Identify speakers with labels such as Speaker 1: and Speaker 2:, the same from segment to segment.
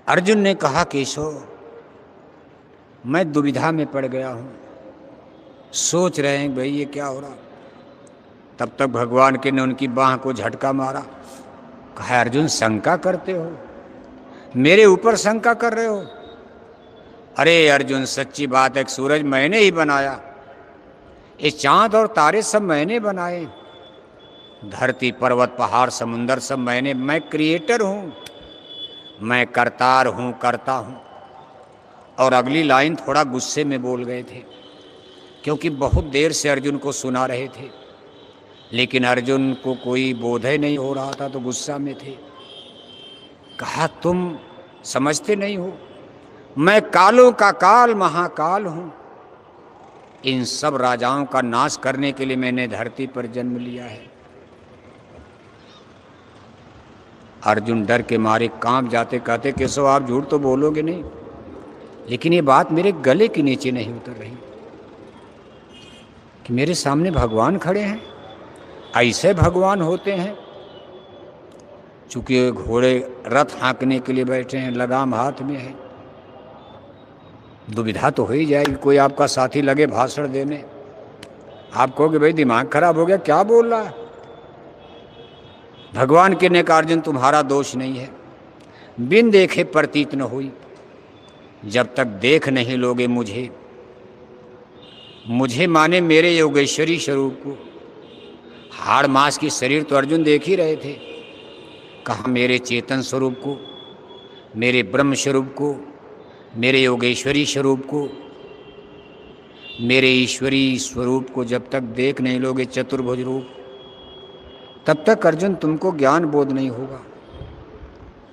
Speaker 1: अर्जुन ने कहा, केशव मैं दुविधा में पड़ गया हूं, सोच रहे हैं भाई ये क्या हो रहा। तब तक भगवान के ने उनकी बाह को झटका मारा। कहा, अर्जुन शंका करते हो, मेरे ऊपर शंका कर रहे हो? अरे अर्जुन, सच्ची बात है, सूरज मैंने ही बनाया, ये चांद और तारे सब मैंने बनाए, धरती पर्वत पहाड़ समुंदर सब मैं क्रिएटर हूं, मैं करतार हूं, करता हूं। और अगली लाइन थोड़ा गुस्से में बोल गए थे, क्योंकि बहुत देर से अर्जुन को सुना रहे थे, लेकिन अर्जुन को कोई बोधय नहीं हो रहा था, तो गुस्सा में थे। कहा, तुम समझते नहीं हो, मैं कालों का काल महाकाल हूं, इन सब राजाओं का नाश करने के लिए मैंने धरती पर जन्म लिया है। अर्जुन डर के मारे कांप जाते, कहते, केशव आप झूठ तो बोलोगे नहीं, लेकिन ये बात मेरे गले के नीचे नहीं उतर रही कि मेरे सामने भगवान खड़े हैं, ऐसे भगवान होते हैं। चूंकि घोड़े रथ हाँकने के लिए बैठे हैं, लगाम हाथ में है, दुविधा तो हो ही जाएगी। कोई आपका साथी लगे भाषण देने, आप कहोगे भाई दिमाग खराब हो गया, क्या बोल रहा है। भगवान के ने कहा, अर्जुन तुम्हारा दोष नहीं है, बिन देखे प्रतीत न हुई, जब तक देख नहीं लोगे मुझे माने मेरे योगेश्वरी स्वरूप को। हाड़ मांस की शरीर तो अर्जुन देख ही रहे थे, कहा मेरे चेतन स्वरूप को, मेरे ब्रह्म स्वरूप को, मेरे योगेश्वरी स्वरूप को, मेरे ईश्वरी स्वरूप को जब तक देख नहीं लोगे चतुर्भुज रूप, तब तक अर्जुन तुमको ज्ञान बोध नहीं होगा।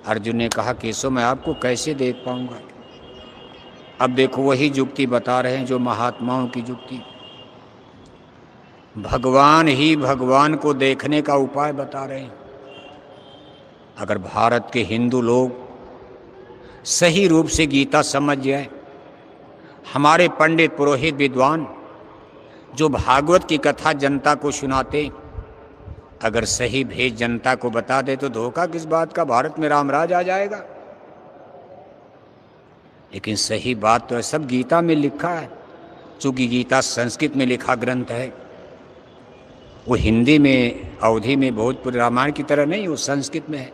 Speaker 1: अर्जुन ने कहा, केशव मैं आपको कैसे देख पाऊंगा। अब देखो वही जुक्ति बता रहे हैं जो महात्माओं की जुक्ति, भगवान ही भगवान को देखने का उपाय बता रहे हैं। अगर भारत के हिंदू लोग सही रूप से गीता समझ जाए, हमारे पंडित पुरोहित विद्वान जो भागवत की कथा जनता को सुनाते, अगर सही भेद जनता को बता दे, तो धोखा किस बात का, भारत में रामराज आ जाएगा। लेकिन सही बात तो सब गीता में लिखा है। चूंकि गीता संस्कृत में लिखा ग्रंथ है, वो हिंदी में, अवधी में, भोजपुरी रामायण की तरह नहीं, वो संस्कृत में है।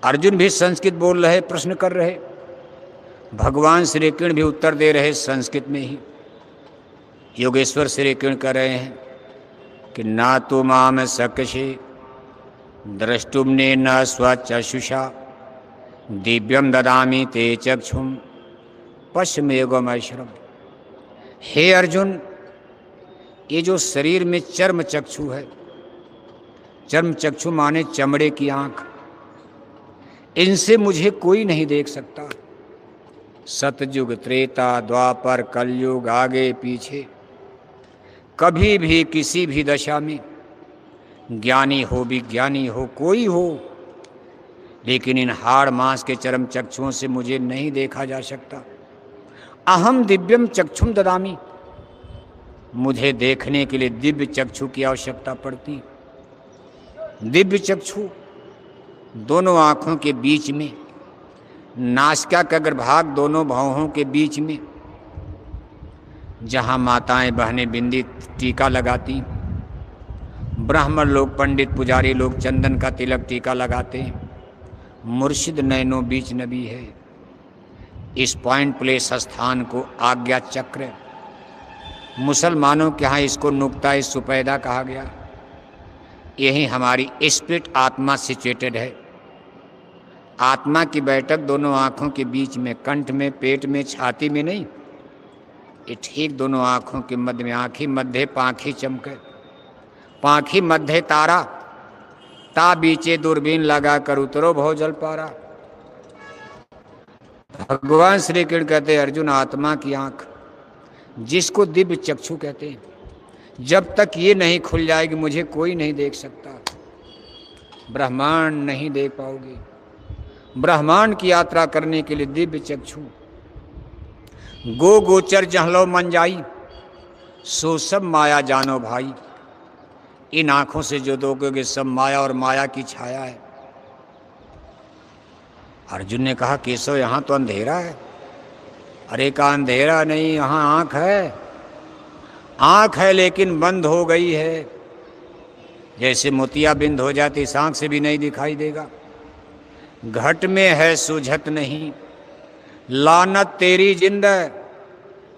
Speaker 1: अर्जुन भी संस्कृत बोल रहे, प्रश्न कर रहे, भगवान श्री कृष्ण भी उत्तर दे रहे संस्कृत में ही। योगेश्वर श्री कृष्ण कह रहे हैं कि ना तो माम सकशे द्रष्टुम्ने न स्वचक्षुषा दिव्यम ददामि ते चक्षुम पश्चिमेगमैश्वरम। हे अर्जुन, ये जो शरीर में चर्म चक्षु है, चर्म चक्षु माने चमड़े की आंख, इनसे मुझे कोई नहीं देख सकता। सतयुग त्रेता द्वापर कलयुग आगे पीछे कभी भी किसी भी दशा में, ज्ञानी हो विज्ञानी हो कोई हो, लेकिन इन हाड़ मांस के चरम चक्षुओं से मुझे नहीं देखा जा सकता। अहम दिव्यम चक्षुम ददामि, मुझे देखने के लिए दिव्य चक्षु की आवश्यकता पड़ती। दिव्य चक्षु दोनों आँखों के बीच में, नासिका का अग्रभाग दोनों भौहों के बीच में, जहाँ माताएं बहनें बिंदी टीका लगाती, ब्राह्मण लोग पंडित पुजारी लोग चंदन का तिलक टीका लगाते हैं, मुर्शिद नैनो बीच नबी है। इस पॉइंट प्लेस स्थान को आज्ञा चक्र, मुसलमानों के यहाँ इसको नुक्ता सुपैदा कहा गया। यही हमारी स्पिरिट आत्मा सिचुएटेड है। आत्मा की बैठक दोनों आँखों के बीच में, कंठ में, पेट में, छाती में नहीं, ये ठीक दोनों आँखों के मध्य में। आँखी मध्य पाँखी चमके, पाँखी मध्य तारा, ता बीचे दूरबीन लगा कर उतरो भव जल पारा। भगवान श्री कृष्ण कहते, अर्जुन आत्मा की आंख, जिसको दिव्य चक्षु कहते हैं, जब तक ये नहीं खुल जाएगी मुझे कोई नहीं देख सकता। ब्रह्मांड नहीं देख पाओगे। ब्रह्मांड की यात्रा करने के लिए दिव्य चक्षु, गो गोचर जहलो मन जाई, सो सब माया जानो भाई। इन आंखों से जो देखोगे सब माया और माया की छाया है। अर्जुन ने कहा केशव यहाँ तो अंधेरा है। अरे का अंधेरा नहीं, यहाँ आँख है। आँख है लेकिन बंद हो गई है। जैसे मोतियाबिंद हो जाती इस आँख से भी नहीं दिखाई देगा। घट में है सुझत नहीं, लानत तेरी जिंद है।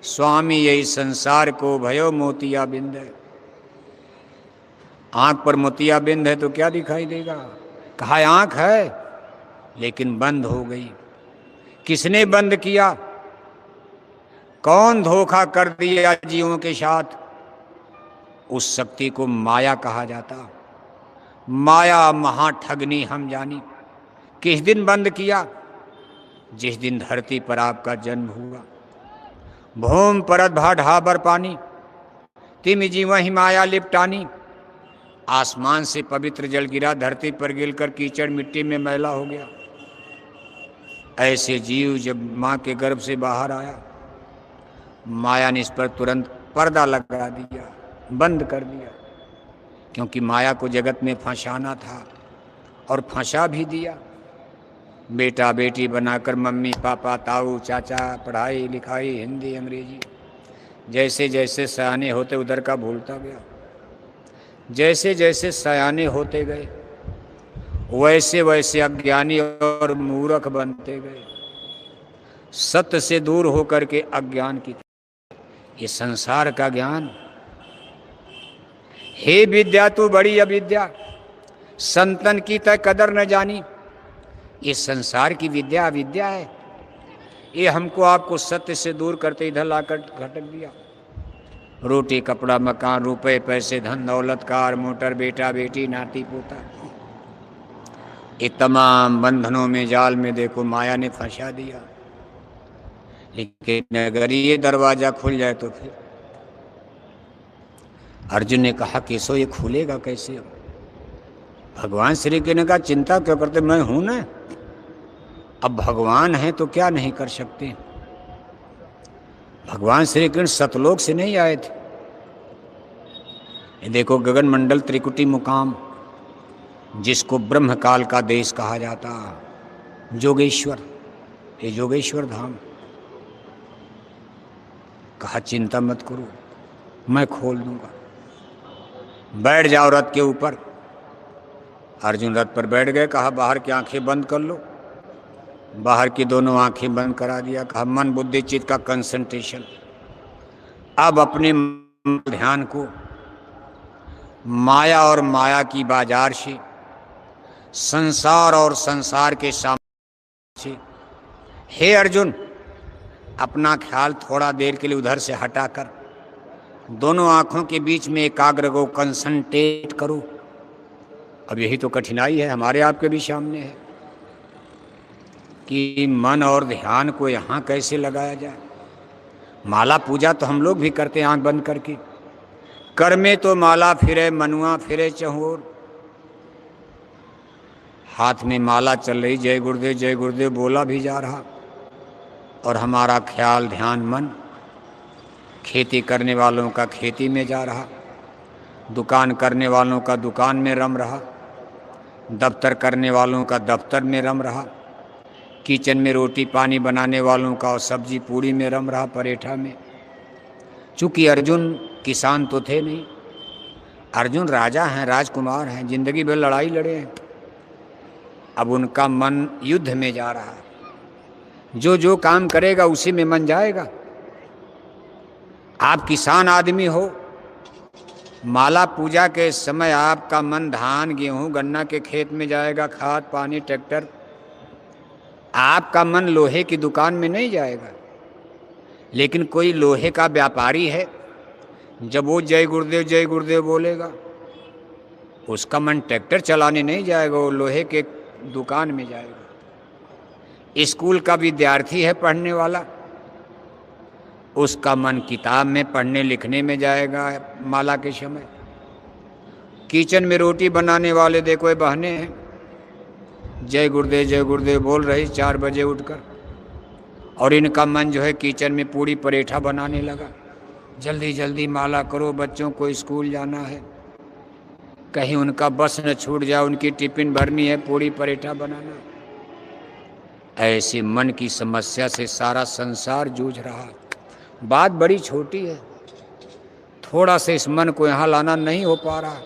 Speaker 1: स्वामी यही संसार को भयो मोतियाबिंद है। आँख पर मोतियाबिंद है तो क्या दिखाई देगा। कहा आँख है लेकिन बंद हो गई। किसने बंद किया? कौन धोखा कर दिया जीवों के साथ? उस शक्ति को माया कहा जाता। माया महाठगनी हम जानी। किस दिन बंद किया? जिस दिन धरती पर आपका जन्म हुआ। भूम परत भा ढाबर पानी, तिम जीव ही माया लिपटानी। आसमान से पवित्र जल गिरा, धरती पर गिरकर कीचड़ मिट्टी में मैला हो गया। ऐसे जीव जब माँ के गर्भ से बाहर आया, माया ने इस पर तुरंत पर्दा लगा दिया, बंद कर दिया। क्योंकि माया को जगत में फंसाना था और फंसा भी दिया। बेटा बेटी बनाकर मम्मी पापा ताऊ चाचा, पढ़ाई लिखाई हिंदी अंग्रेजी, जैसे जैसे सयाने होते उधर का भूलता गया। जैसे जैसे सयाने होते गए वैसे वैसे अज्ञानी और मूर्ख बनते गए। सत्य से दूर होकर के अज्ञान की, ये संसार का ज्ञान। हे विद्या तू बड़ी अविद्या, संतन की तय कदर न जानी। ये संसार की विद्या अविद्या है। ये हमको आपको सत्य से दूर करते इधर लाकर घटक दिया। रोटी कपड़ा मकान रुपए पैसे धन दौलत कार मोटर बेटा बेटी नाती पोता, ये तमाम बंधनों में जाल में देखो माया ने फंसा दिया। लेकिन अगर ये दरवाजा खुल जाए तो फिर अर्जुन ने कहा केशव ये खुलेगा कैसे? भगवान श्री कृष्ण का चिंता क्यों करते? मैं हूं ना। अब भगवान है तो क्या नहीं कर सकते। भगवान श्री कृष्ण सतलोक से नहीं आए थे। ये देखो गगन मंडल त्रिकुटी मुकाम, जिसको ब्रह्म काल का देश कहा जाता, जोगेश्वर, ये जोगेश्वर धाम। कहा चिंता मत करो, मैं खोल दूंगा। बैठ जाओ रथ के ऊपर। अर्जुन रथ पर बैठ गए। कहा बाहर की आंखें बंद कर लो। बाहर की दोनों आंखें बंद करा दिया। कहा मन बुद्धि चित्त का कंसंट्रेशन। अब अपने ध्यान को माया और माया की बाजार से, संसार और संसार के सामने से, हे अर्जुन अपना ख्याल थोड़ा देर के लिए उधर से हटाकर दोनों आंखों के बीच में एकाग्र को कंसंट्रेट करो। अब यही तो कठिनाई है हमारे आपके भी सामने है कि मन और ध्यान को यहाँ कैसे लगाया जाए। माला पूजा तो हम लोग भी करते हैं आंख बंद करके। कर में तो माला फिरे मनुआ फिरे चहोर। हाथ में माला चल रही, जय गुरुदेव बोला भी जा रहा, और हमारा ख्याल ध्यान मन खेती करने वालों का खेती में जा रहा, दुकान करने वालों का दुकान में रम रहा, दफ्तर करने वालों का दफ्तर में रम रहा, किचन में रोटी पानी बनाने वालों का और सब्जी पूड़ी में रम रहा, परेठा में। चूँकि अर्जुन किसान तो थे नहीं, अर्जुन राजा हैं, राजकुमार हैं, जिंदगी भर लड़ाई लड़े हैं। अब उनका मन युद्ध में जा रहा है। जो जो काम करेगा उसी में मन जाएगा। आप किसान आदमी हो, माला पूजा के समय आपका मन धान गेहूं गन्ना के खेत में जाएगा, खाद पानी ट्रैक्टर। आपका मन लोहे की दुकान में नहीं जाएगा। लेकिन कोई लोहे का व्यापारी है, जब वो जय गुरुदेव बोलेगा, उसका मन ट्रैक्टर चलाने नहीं जाएगा, वो लोहे के दुकान में जाएगा। स्कूल का विद्यार्थी है पढ़ने वाला, उसका मन किताब में पढ़ने लिखने में जाएगा माला के समय। किचन में रोटी बनाने वाले देखो ये बहनें हैं, जय गुरुदेव बोल रही 4 बजे उठकर, और इनका मन जो है किचन में पूड़ी परेठा बनाने लगा। जल्दी जल्दी माला करो, बच्चों को स्कूल जाना है, कहीं उनका बस न छूट जाए, उनकी टिफिन भरनी है, पूड़ी परेठा बनाना। ऐसे मन की समस्या से सारा संसार जूझ रहा। बात बड़ी छोटी है, थोड़ा से इस मन को यहाँ लाना नहीं हो पा रहा।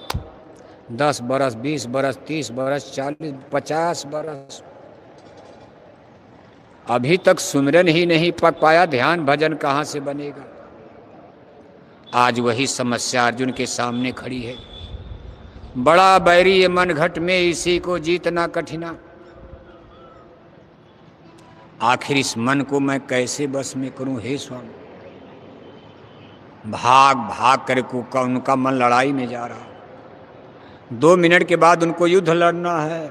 Speaker 1: 10 बरस, 20 बरस, 30 बरस, 40, 50 बरस, अभी तक सुमिरन ही नहीं पक पाया, ध्यान भजन कहाँ से बनेगा। आज वही समस्या अर्जुन के सामने खड़ी है। बड़ा बैरी ये मन घट में, इसी को जीतना कठिना। आखिर इस मन को मैं कैसे बस में करूं हे स्वामी। भाग भाग कर उनका मन लड़ाई में जा रहा। 2 मिनट के बाद उनको युद्ध लड़ना है।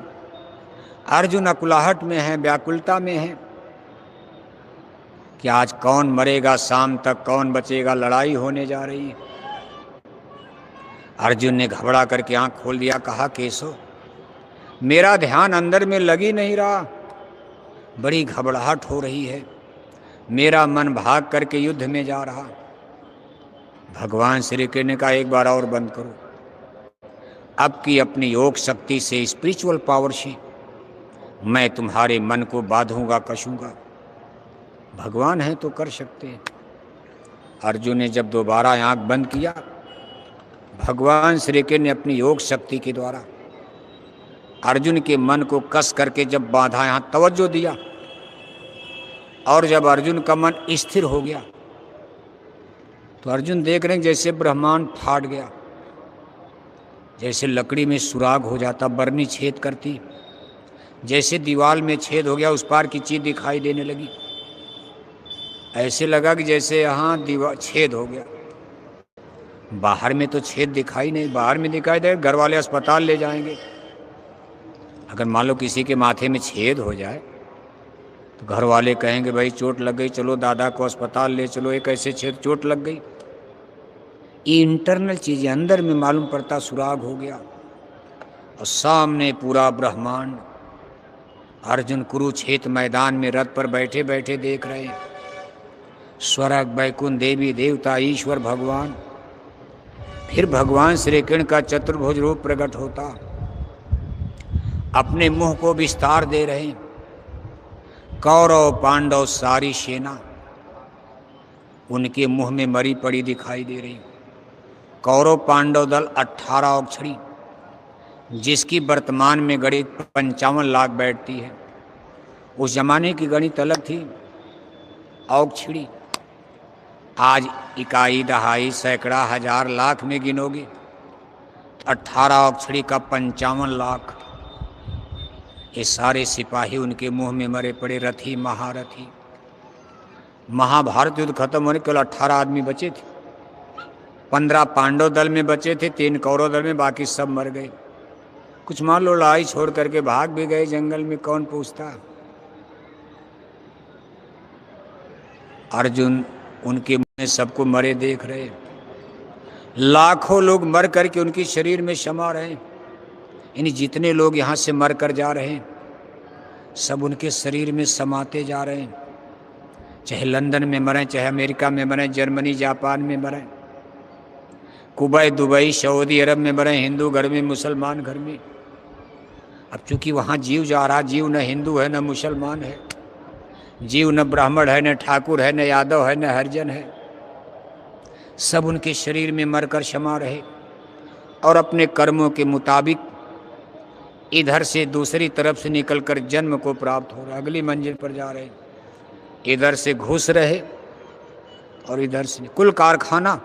Speaker 1: अर्जुन अकुलाहट में है, व्याकुलता में है कि आज कौन मरेगा, शाम तक कौन बचेगा, लड़ाई होने जा रही है। अर्जुन ने घबरा करके आंख खोल दिया, कहा केशव मेरा ध्यान अंदर में लग ही नहीं रहा, बड़ी घबराहट हो रही है, मेरा मन भाग करके युद्ध में जा रहा। भगवान श्री कृष्ण ने कहा एक बार और बंद करो, अब की अपनी योग शक्ति से, स्पिरिचुअल पावर से मैं तुम्हारे मन को बांधूंगा, कसूंगा। भगवान है तो कर सकते हैं। अर्जुन ने जब दोबारा आंख बंद किया, भगवान श्री कृष्ण ने अपनी योग शक्ति के द्वारा अर्जुन के मन को कस करके जब बांधा, यहाँ तवज्जो दिया, और जब अर्जुन का मन स्थिर हो गया तो अर्जुन देख रहे हैं जैसे ब्रह्मांड फाट गया, जैसे लकड़ी में सुराग हो जाता, बरनी छेद करती, जैसे दीवार में छेद हो गया, उस पार की चीज दिखाई देने लगी। ऐसे लगा कि जैसे यहाँ दीवार छेद हो गया। बाहर में तो छेद दिखाई नहीं, बाहर में दिखाई दे, घर वाले अस्पताल ले जाएंगे। अगर मान लो किसी के माथे में छेद हो जाए तो घर वाले कहेंगे भाई चोट लग गई, चलो दादा को अस्पताल ले चलो, एक ऐसे छेद चोट लग गई। इंटरनल चीजें अंदर में मालूम पड़ता, सुराग हो गया और सामने पूरा ब्रह्मांड। अर्जुन कुरुक्षेत्र मैदान में रथ पर बैठे बैठे देख रहे हैं, स्वर्ग वैकुंठ, देवी देवता, ईश्वर भगवान। फिर भगवान श्री कृष्ण का चतुर्भुज रूप प्रकट होता, अपने मुंह को विस्तार दे रहे हैं। कौरव पांडव सारी सेना उनके मुंह में मरी पड़ी दिखाई दे रही। कौरव पांडव दल 18 औक्षणी, जिसकी वर्तमान में गणित 55 लाख बैठती है। उस जमाने की गणित अलग थी, औक्षणी। आज इकाई, दहाई, सैकड़ा, हजार, लाख में गिनोगे, 18 औक्षणी का 55 लाख। ये सारे सिपाही उनके मुंह में मरे पड़े, रथी महारथी। महाभारत युद्ध खत्म होने केवल 18 आदमी बचे थे। 15 पांडव दल में बचे थे, 3 कौरव दल में, बाकी सब मर गए। कुछ मान लो लड़ाई छोड़ करके भाग भी गए जंगल में, कौन पूछता। अर्जुन उनके मुंह में सबको मरे देख रहे। लाखों लोग मर करके उनके शरीर में समा रहे। यानी जितने लोग यहाँ से मर कर जा रहे हैं सब उनके शरीर में समाते जा रहे हैं। चाहे लंदन में मरें, चाहे अमेरिका में मरें, जर्मनी जापान में मरें, कुवैत, दुबई, सऊदी अरब में मरें, हिंदू घर में, मुसलमान घर में। अब चूंकि वहाँ जीव जा रहा, जीव न हिंदू है न मुसलमान है, जीव न ब्राह्मण है, न ठाकुर है, न यादव है, न हरिजन है, सब उनके शरीर में मरकर समा रहे और अपने कर्मों के मुताबिक इधर से दूसरी तरफ से निकलकर जन्म को प्राप्त हो रहा, अगली मंजिल पर जा रहे। इधर से घुस रहे और इधर से कुल कारखाना,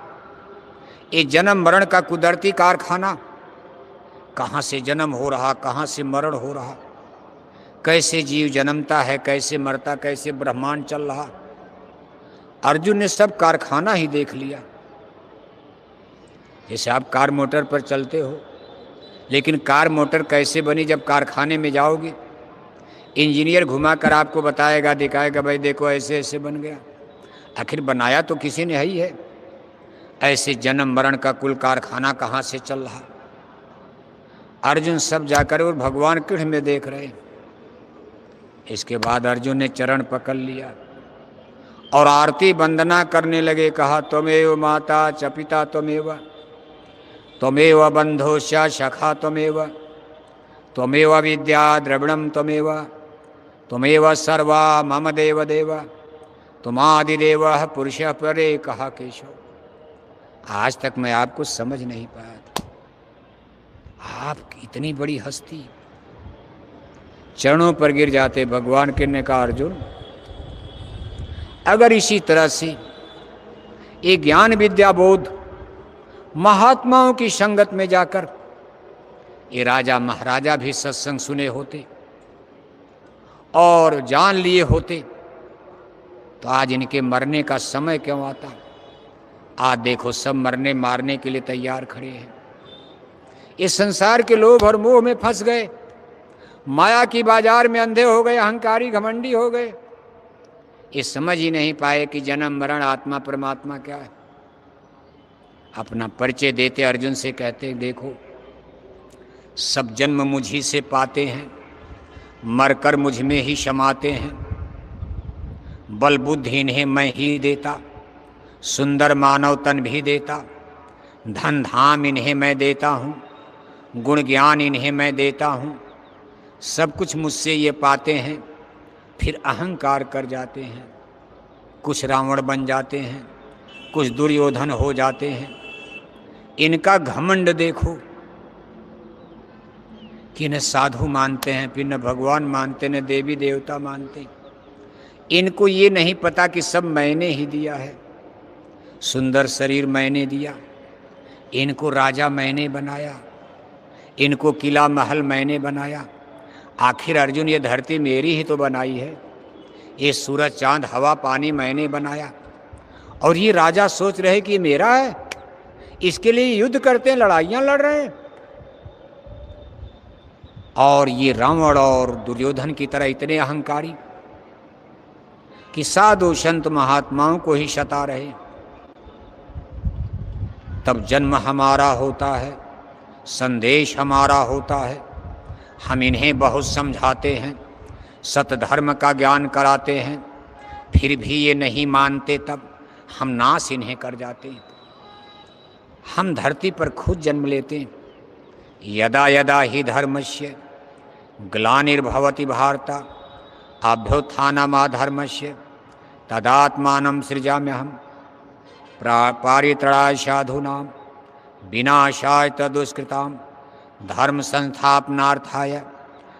Speaker 1: ये जन्म मरण का कुदरती कारखाना। कहाँ से जन्म हो रहा, कहाँ से मरण हो रहा, कैसे जीव जन्मता है, कैसे मरता, कैसे ब्रह्मांड चल रहा। अर्जुन ने सब कारखाना ही देख लिया। जैसे आप कार मोटर पर चलते हो, लेकिन कार मोटर कैसे बनी जब कारखाने में जाओगे, इंजीनियर घुमाकर आपको बताएगा, दिखाएगा, भाई देखो ऐसे ऐसे बन गया। आखिर बनाया तो किसी ने ही है। ऐसे जन्म मरण का कुल कारखाना कहाँ से चल रहा। अर्जुन सब जाकर और भगवान कृष्ण में देख रहे। इसके बाद अर्जुन ने चरण पकड़ लिया और आरती वंदना करने लगे। कहा त्वमेव माता च पिता त्वमेव, त्वमेव बंधोश्च सखा त्वमेव, त्वमेव विद्या द्रविणम त्वमेव, तुमेव सर्वा मम देव देव तुमादिदेव पुरुष परे कहा केशव। आज तक मैं आपको समझ नहीं पाया था, आप इतनी बड़ी हस्ती। चरणों पर गिर जाते भगवान के ने कहा, अर्जुन अगर इसी तरह से ये ज्ञान विद्या बोध महात्माओं की संगत में जाकर ये राजा महाराजा भी सत्संग सुने होते और जान लिए होते तो आज इनके मरने का समय क्यों आता। आज देखो सब मरने मारने के लिए तैयार खड़े हैं। इस संसार के लोभ और मोह में फंस गए, माया की बाजार में अंधे हो गए, अहंकारी घमंडी हो गए। ये समझ ही नहीं पाए कि जन्म मरण आत्मा परमात्मा क्या है। अपना परिचय देते अर्जुन से कहते, देखो सब जन्म मुझी से पाते हैं, मरकर मुझ में ही शमाते हैं। बल बुद्धि इन्हें मैं ही देता, सुंदर मानव तन भी देता। धन धाम इन्हें मैं देता हूँ, गुण ज्ञान इन्हें मैं देता हूँ। सब कुछ मुझसे ये पाते हैं, फिर अहंकार कर जाते हैं। कुछ रावण बन जाते हैं, कुछ दुर्योधन हो जाते हैं। इनका घमंड देखो कि न साधु मानते हैं, फिर न भगवान मानते, न देवी देवता मानते। इनको ये नहीं पता कि सब मैंने ही दिया है। सुंदर शरीर मैंने दिया, इनको राजा मैंने बनाया, इनको किला महल मैंने बनाया। आखिर अर्जुन ये धरती मेरी ही तो बनाई है, ये सूरज चांद हवा पानी मैंने बनाया। और ये राजा सोच रहे कि मेरा है, इसके लिए युद्ध करते हैं, लड़ाइयाँ लड़ रहे हैं। और ये रावण और दुर्योधन की तरह इतने अहंकारी कि साधु संत महात्माओं को ही सता रहे। तब जन्म हमारा होता है, संदेश हमारा होता है। हम इन्हें बहुत समझाते हैं, सतधर्म का ज्ञान कराते हैं, फिर भी ये नहीं मानते। तब हम नाश इन्हें कर जाते हैं। हम धरती पर खुद जन्म लेते हैं। यदा यदा ही धर्मस्य ग्लानिर्भवति भारत अभ्युत्थानमाधर्मस्य तदात्मानं सृजाम्यहम् पारित्राय साधूनां विनाशाय तदुष्कृतां धर्म संस्थापनार्थाय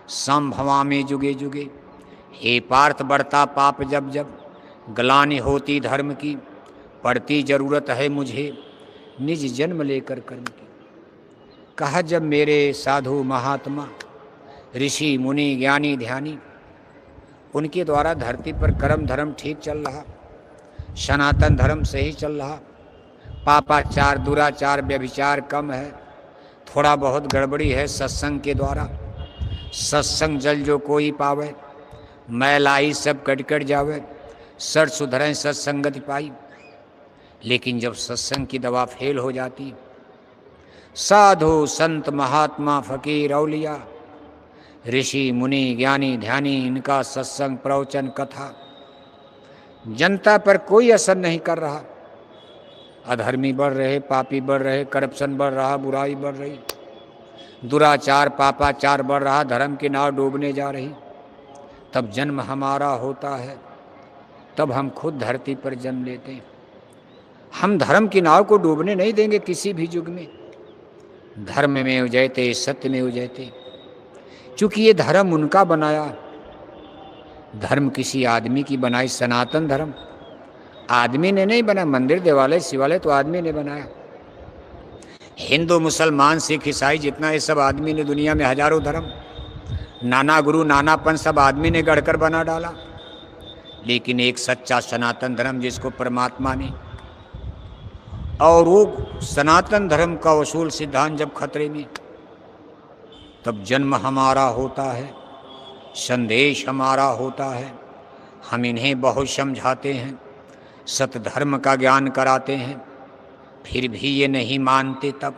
Speaker 1: संभवामि जुगे जुगे। हे पार्थ, बढ़ता पाप जब जब ग्लानि होती धर्म की, पड़ती जरूरत है मुझे निज जन्म लेकर कर्म की। कहा जब मेरे साधु महात्मा ऋषि मुनि ज्ञानी ध्यानी उनके द्वारा धरती पर कर्म धर्म ठीक चल रहा, सनातन धर्म सही चल रहा, पापाचार दुराचार व्यभिचार कम है, थोड़ा बहुत गड़बड़ी है सत्संग के द्वारा। सत्संग जल जो कोई पावे, मैलाई सब कट कट जावे, सर सुधरें सत्संगति पाई। लेकिन जब सत्संग की दवा फेल हो जाती, साधु संत महात्मा फकीर औलिया ऋषि मुनि ज्ञानी ध्यानी इनका सत्संग प्रवचन कथा जनता पर कोई असर नहीं कर रहा। अधर्मी बढ़ रहे, पापी बढ़ रहे, करप्शन बढ़ रहा, बुराई बढ़ रही, दुराचार पापाचार बढ़ रहा, धर्म की नाव डूबने जा रही। तब जन्म हमारा होता है, तब हम खुद धरती पर जन्म लेते हैं। हम धर्म की नाव को डूबने नहीं देंगे किसी भी युग में। धर्म में उजयते सत्य में उजयते, चूँकि ये धर्म उनका बनाया, धर्म किसी आदमी की बनाई। सनातन धर्म आदमी ने नहीं बनाया, मंदिर देवालय शिवालय तो आदमी ने बनाया। हिंदू मुसलमान सिख ईसाई जितना ये सब आदमी ने, दुनिया में हजारों धर्म, नाना गुरु नानापन सब आदमी ने गढ़कर बना डाला। लेकिन एक सच्चा सनातन धर्म जिसको परमात्मा ने, और वो सनातन धर्म का उसूल सिद्धांत जब खतरे में, तब जन्म हमारा होता है, संदेश हमारा होता है। हम इन्हें बहुत समझाते हैं, सतधर्म का ज्ञान कराते हैं, फिर भी ये नहीं मानते। तब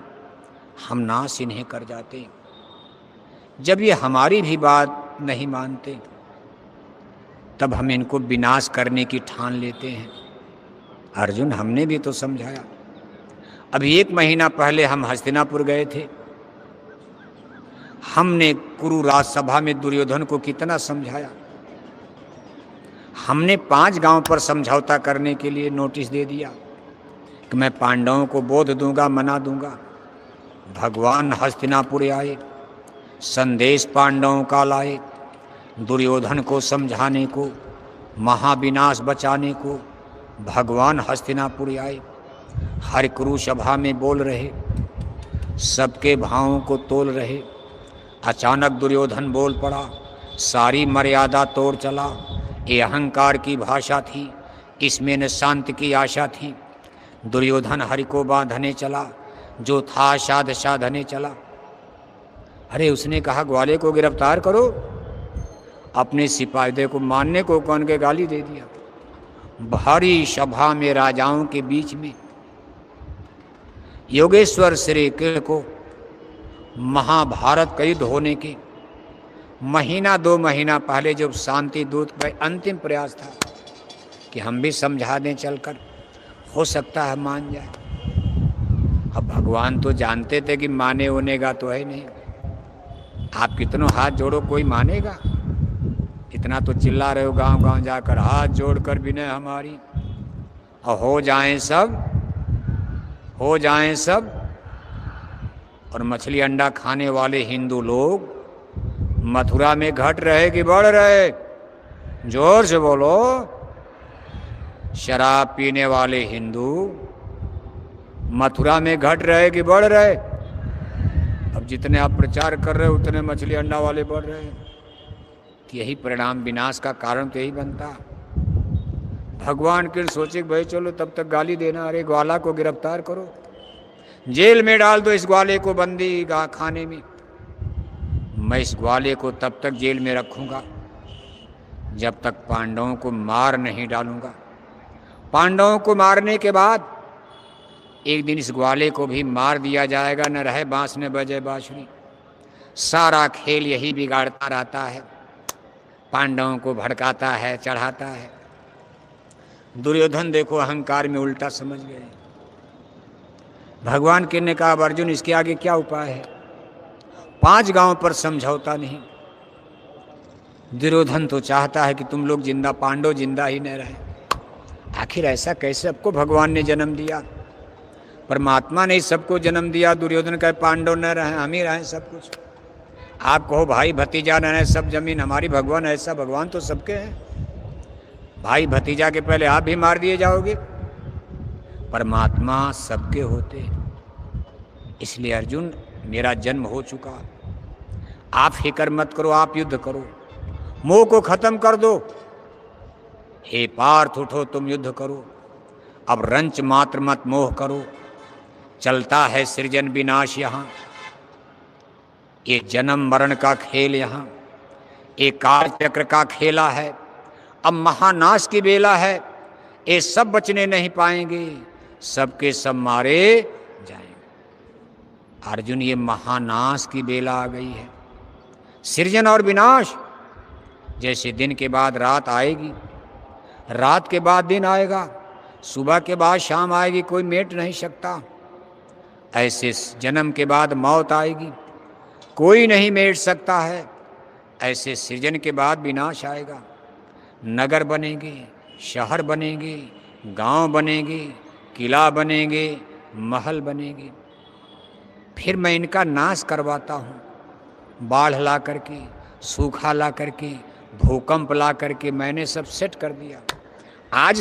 Speaker 1: हम नाश इन्हें कर जाते। जब ये हमारी भी बात नहीं मानते, तब हम इनको विनाश करने की ठान लेते हैं। अर्जुन, हमने भी तो समझाया। अभी 1 महीना पहले हम हस्तिनापुर गए थे। हमने कुरु राजसभा में दुर्योधन को कितना समझाया। हमने 5 गांव पर समझौता करने के लिए नोटिस दे दिया कि मैं पांडवों को बोध दूंगा, मना दूंगा। भगवान हस्तिनापुर आए, संदेश पांडवों का लाए, दुर्योधन को समझाने को, महाविनाश बचाने को भगवान हस्तिनापुर आए। हरिकुरु सभा में बोल रहे, सबके भावों को तोल रहे। अचानक दुर्योधन बोल पड़ा, सारी मर्यादा तोड़ चला। ये अहंकार की भाषा थी, इसमें न शांति की आशा थी। दुर्योधन हरि को बांधने चला, जो था साध साधने चला। अरे उसने कहा ग्वाले को गिरफ्तार करो। अपने सिपाही को मारने को कौन के गाली दे दिया। भारी सभा में राजाओं के बीच में योगेश्वर श्री कृष्ण को महाभारत का युद्ध होने के महीना 2 महीना पहले जब शांति दूत का अंतिम प्रयास था कि हम भी समझा दें चलकर, हो सकता है मान जाए। अब भगवान तो जानते थे कि माने होने का तो है नहीं। आप कितनों हाथ जोड़ो, कोई मानेगा? इतना तो चिल्ला रहे हो गांव गांव जाकर, हाथ जोड़कर विनय हमारी, और हो जाएं सब। और मछली अंडा खाने वाले हिंदू लोग मथुरा में घट रहे कि बढ़ रहे? जोर से बोलो। शराब पीने वाले हिंदू मथुरा में घट रहे कि बढ़ रहे? अब जितने आप प्रचार कर रहे हो उतने मछली अंडा वाले बढ़ रहे हैं। कि यही परिणाम, विनाश का कारण तो यही बनता। भगवान के सोचे भाई चलो तब तक गाली देना, अरे ग्वाला को गिरफ्तार करो, जेल में डाल दो इस ग्वाले को, बंदी खाने में। मैं इस ग्वाले को तब तक जेल में रखूंगा जब तक पांडवों को मार नहीं डालूंगा। पांडवों को मारने के बाद एक दिन इस ग्वाले को भी मार दिया जाएगा। न रहे बांस न बजे बांसुरी। सारा खेल यही बिगाड़ता रहता है, पांडवों को भड़काता है, चढ़ाता है। दुर्योधन देखो अहंकार में उल्टा समझ गए। भगवान के ने कहा अर्जुन इसके आगे क्या उपाय है? 5 गांव पर समझौता नहीं। दुर्योधन तो चाहता है कि तुम लोग जिंदा, पांडव जिंदा ही न रहे। आखिर ऐसा कैसे? सबको भगवान ने जन्म दिया, परमात्मा ने सबको जन्म दिया। दुर्योधन कहे पांडव न रहे, हम ही रहें सब कुछ। आप कहो भाई भतीजा न रहे, सब जमीन हमारी। भगवान ऐसा? भगवान तो सबके हैं। भाई भतीजा के पहले आप भी मार दिए जाओगे। परमात्मा सबके होते। इसलिए अर्जुन मेरा जन्म हो चुका, आप फिक्र मत करो, आप युद्ध करो, मोह को खत्म कर दो। हे पार्थ उठो तुम युद्ध करो, अब रंच मात्र मत मोह करो। चलता है सृजन विनाश यहाँ, ये जन्म मरण का खेल यहाँ, एक काल चक्र का खेला है। अब महानाश की बेला है, ये सब बचने नहीं पाएंगे, सबके सब मारे जाएंगे। अर्जुन ये महानाश की बेला आ गई है। सृजन और विनाश, जैसे दिन के बाद रात आएगी, रात के बाद दिन आएगा, सुबह के बाद शाम आएगी, कोई मेट नहीं सकता। ऐसे जन्म के बाद मौत आएगी, कोई नहीं मेट सकता है। ऐसे सृजन के बाद विनाश आएगा। नगर बनेंगे, शहर बनेंगे, गांव बनेंगे, किला बनेंगे, महल बनेंगे। फिर मैं इनका नाश करवाता हूँ, बाढ़ ला करके, सूखा ला करके, भूकंप ला करके मैंने सब सेट कर दिया। आज